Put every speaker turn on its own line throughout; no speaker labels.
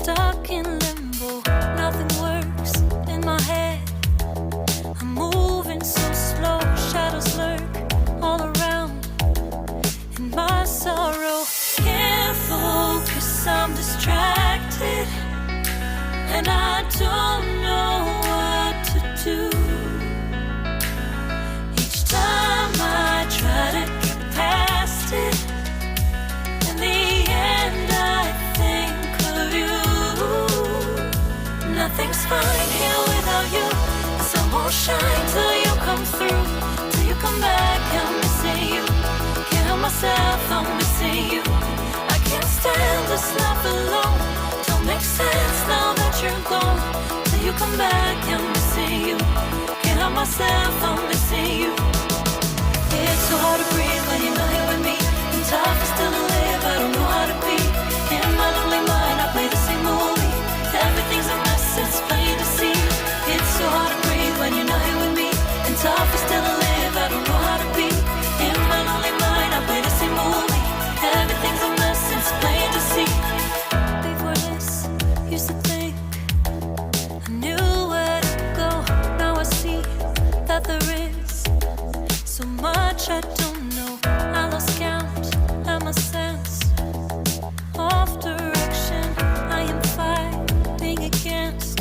stuck in limbo. Nothing works in my head. I'm moving so slow. Shadows lurk all around in my sorrow. Can't focus, I'm distracted, and I don't know what to do. Each time I try to get past it, in the end I think of you. Nothing's fine here without you. The sun won't shine till you come through. Till you come back, I'm missing you. Can't help myself, I'm missing you. I can't stand this life alone. Don't make sense now that you're gone. Till you come back, I'm missing you. Can't help myself, I'm missing you. It's so hard to breathe when you're not here with me. And tough is still to live, I don't know how to be. In my lonely mind, I play the same movie. Everything's a mess, it's plain to see. It's so hard to breathe when you're not here with me. And tough is still to live, I don't know how to be. In my lonely mind, I play the same movie. Everything's a mess, it's plain to see. Before this, used to think I knew where to go. Now I see that there is so much I don't know. I lost count at my sense of direction. I am fighting against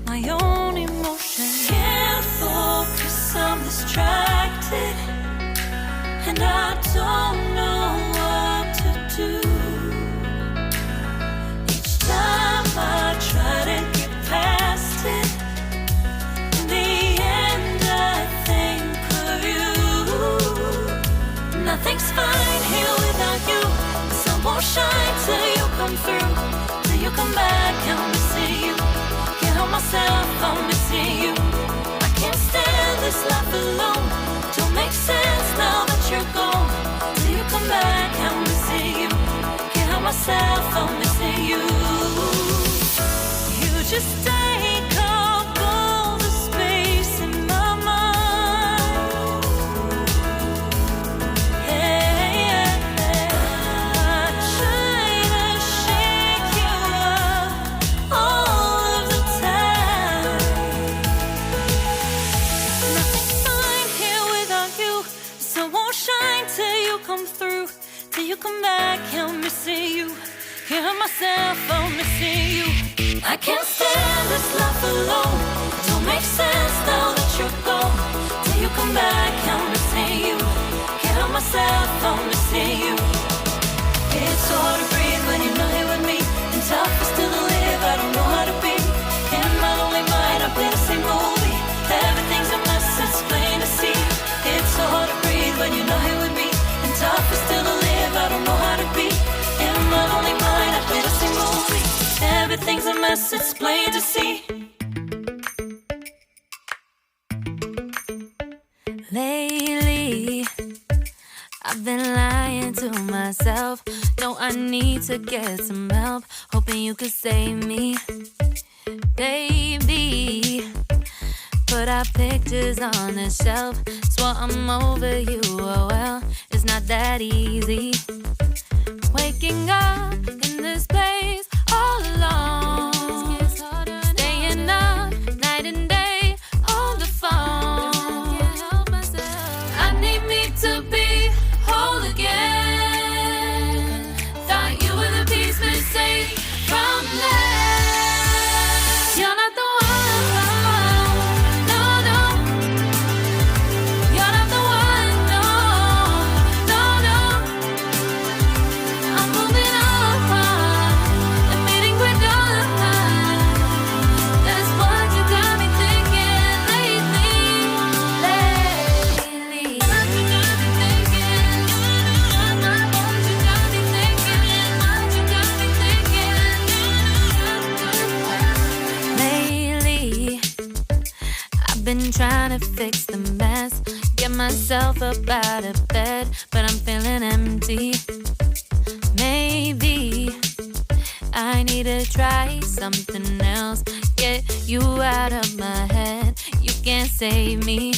my own emotion. Can't focus, I'm distracted, and I don't know what to do. Each time I try to get past it, in the end I think of you. Nothing's fine here without you. The sun won't shine till you come through. Till you come back, I'm missing you. Can't help myself, I'm missing you. I can't stand this life alone. Don't make sense now that you're gone. Till you come back, I'm missing you. Can't help myself, I'm missing you. You just take up all the space in my mind. Yeah. I try to shake you up all of the time. Nothing's fine here without you. The sun won't shine till you come through. Till you come back, I'm missing you. Can't help myself, I'm missing you. I can't stand this life alone. Don't make sense now that you're gone. Till you come back, I'm missing you. Can't help myself, I'm missing you. It's so hard to breathe when you're not here with me. And tough is still to live, I don't know how to be. In my lonely mind, I play the same movie. Everything's a mess, it's plain to see. It's so hard to breathe when you're not here with me. And tough is still to live, I don't know how to be. In my lonely mind, I play the same movie. Everything's a mess, it's plain to see. Lately, I've been lying to myself. No, I need to get some help. Hoping you could save me, baby. Put our pictures on the shelf. Swore I'm over you, oh well, it's not that easy. Waking up in this place all alone. Staying up night and day on the phone. I need me to be whole again. Thought you were the piece missing from left. You're not the one, no, no. You're not the one, no, no, no. I'm moving on, admitting we're done. That's what you got me thinking lately. What you got me thinking. What you got me thinking. What you got me thinking. Lately, I've been trying to fix the mess. Get myself up out of bed, but I'm feeling empty. Maybe I need to try something else. Get you out of my head. You can't save me.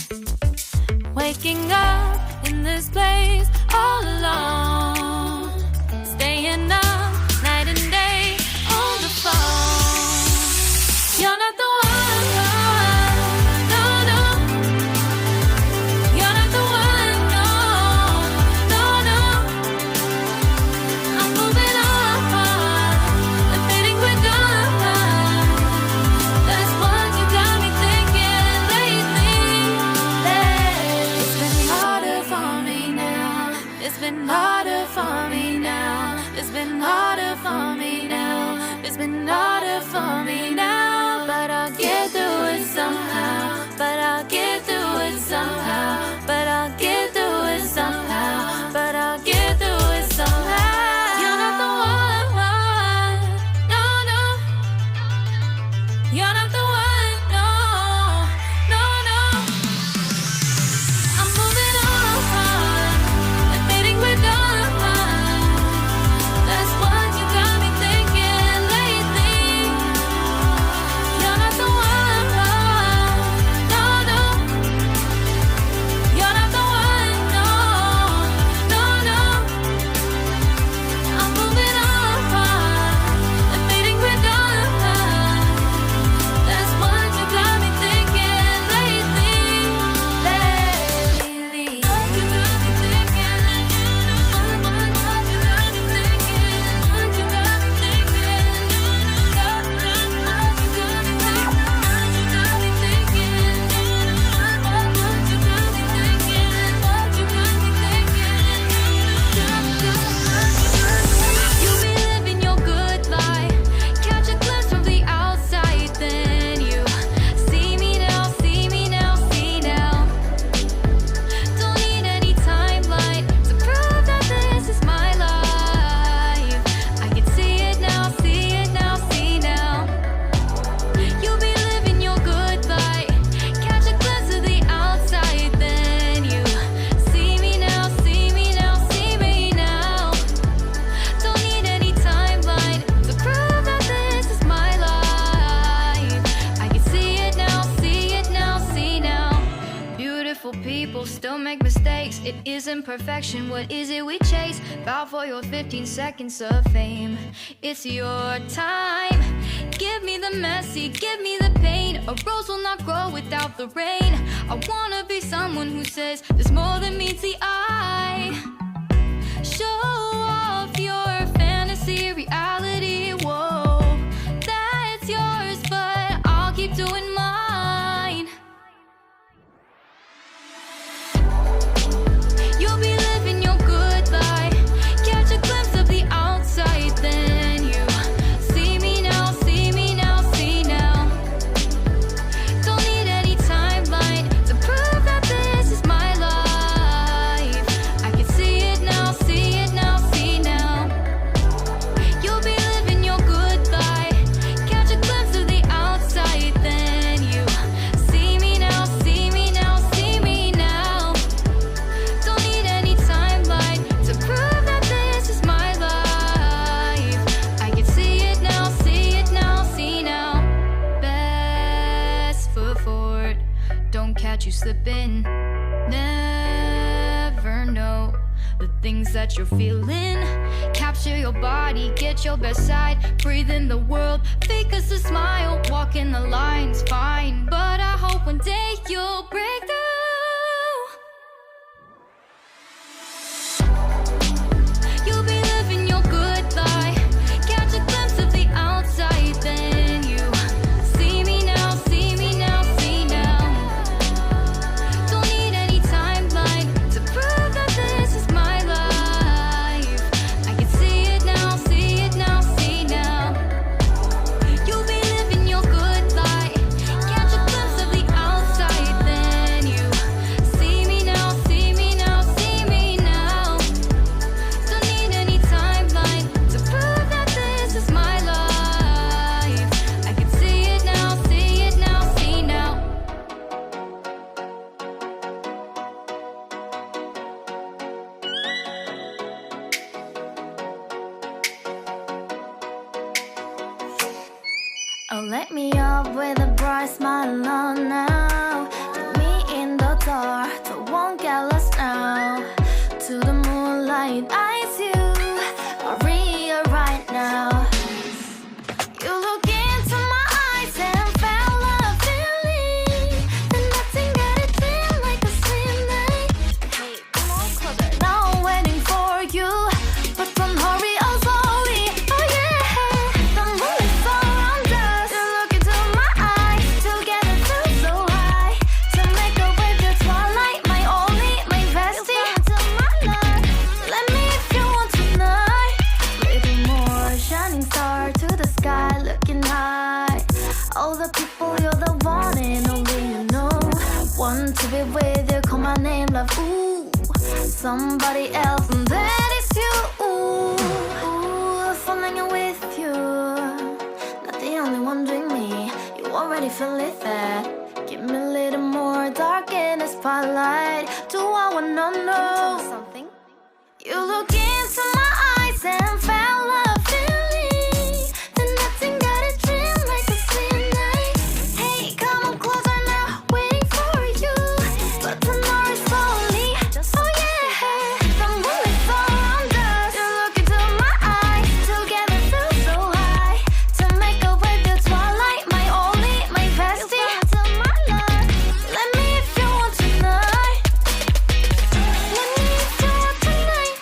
Waking up in this place all alone. Staying up night and day on the phone.
people still make mistakes. It isn't perfection, what is it we chase? Bow for your 15 seconds of fame. It's your time. Give me the messy, give me the pain. A rose will not grow without the rain. I wanna be someone who says there's more than meets the eye. Show off your fantasy, reality, whoa. That's yours, but I'll keep doing mine. You'll be living your good life. Catch a glimpse of the outside, then you see me now, see me now, see now. Don't need any timeline to prove that this is my life. I can see it now, see it now, see now. You'll be living your good life. Catch a glimpse of the outside, then you see me now, see me now, see me now. Don't need any timeline to prove that this is my life. I can see it now, see it now, see now. Best foot forward, don't catch you slipping. Never know the things that you're feeling. Capture your body, get your best side. Breathe in the world, fake us a smile. Walk in the lines, fine. But I hope one day you'll break through. You'll be living your good life. Catch a glimpse of the outside, then you see me now, see me now, see now. Don't need any timeline to prove that this is my life. I can see it now, see it now, see now. You'll be living your good life. Catch a glimpse of the outside, then you see me now, see me now, see me now. Don't need any timeline to prove that this is my life. I can see it now, see it now, see now.
Oh, let me up with a bright smile on now. Put me in the dark, so won't get lost now. To the moonlight, eyes you are real right now. You look into my eyes and felt a feeling. Then nothing got it feel like a slim night. Hey, come on, closer. Now I'm waiting for you, but don't hurry, oh slowly. Oh yeah, the moon is around us. You look into my eyes, together feel so high. To make a way through twilight, my only, my bestie. Into my life, let me if you want tonight. Little more shining star to the sky, looking high. All the people, you're the one and only you know. Want to be with you, call my name, love. Ooh, somebody else, and that is you. Ooh, falling in with you. Not the only one doing me. You already feel it there. Give me a little more dark in the spotlight. Do I wanna know something? You look into my eyes and felt a feeling. Then nothing got a dream like a slim night. Hey, come on closer now, waiting for you. But tonight is slowly. Oh yeah, the moon is around us. You look into my eyes, together feel so high. To make a way through twilight, my only, my bestie. Into my life, let me if you want tonight. Let me if you want tonight.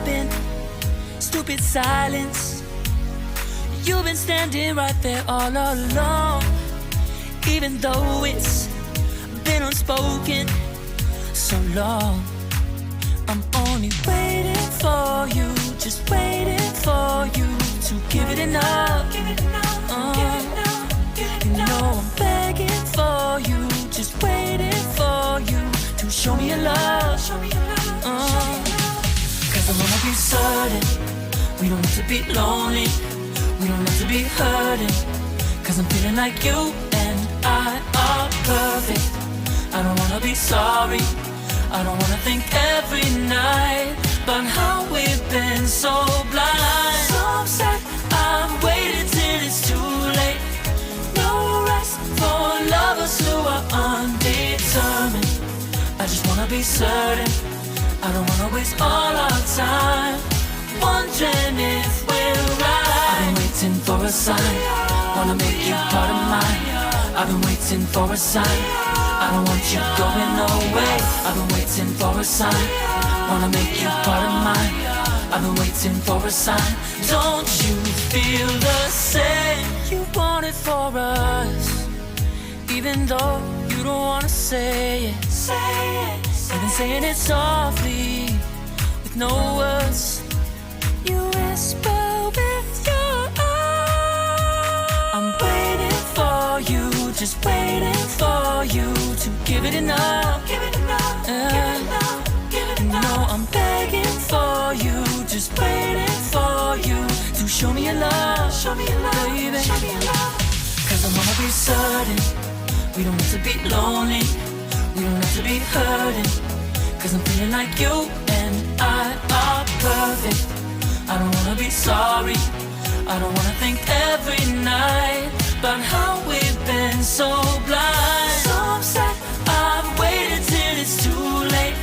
been stupid silence. You've been standing right there all along, even though it's been unspoken so long. I'm only waiting for you, just waiting for you to give it enough. You know I'm begging for you, just waiting for you to show me your love. Cause I wanna be certain we don't have to be lonely, we don't have to be hurting. Cause I'm feeling like you and I are perfect. I don't wanna be sorry, I don't wanna think every night about how we've been so blind. So upset, I'm waiting till it's too late. No rest for lovers who are undetermined. I just wanna be certain, I don't wanna waste all our time wondering if we're right. I've been waiting for a sign, wanna make you part of mine. I've been waiting for a sign, I don't want you going away. I've been waiting for a sign, wanna make you part of mine. I've been waiting for a sign. Don't you feel the same? You want it for us, even though you don't wanna say it. I've been saying it softly, with no words. You whisper with your eyes. I'm waiting for you, just waiting for you to give it enough. No, I'm begging for you, just waiting for you to show me your love, baby. Cause I wanna be certain we don't have to be lonely, we don't have to be hurting. Cause I'm feeling like you and I are perfect. I don't wanna be sorry, I don't wanna think every night about how we've been so blind. So upset, I've waited till it's too late.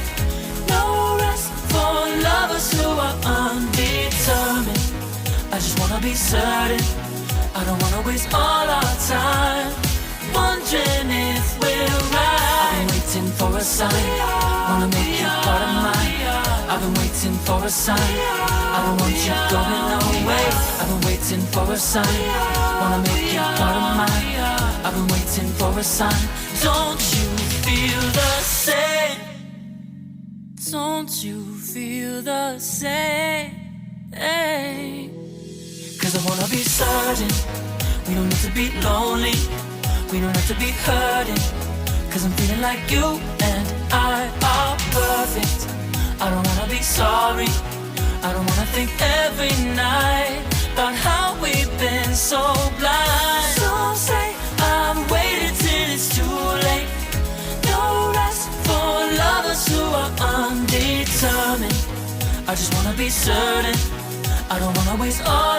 No rest for lovers who are undetermined. I just wanna be certain, I don't wanna waste all our time wondering if we're right. I've been waiting for a sign, wanna make you part of mine. I've been waiting for a sign, I don't want you going away. I've been waiting for a sign, wanna make you part of mine. I've been waiting for a sign. Don't you feel the same? Don't you feel the same? Cause I wanna be certain we don't have to be lonely, we don't have to be hurting. Cause I'm feeling like you and I are perfect. I don't wanna be sorry, I don't wanna think every night about how we've been so blind. So say I'm waiting till it's too late. No rest for lovers who are undetermined. I just wanna be certain, I don't wanna waste all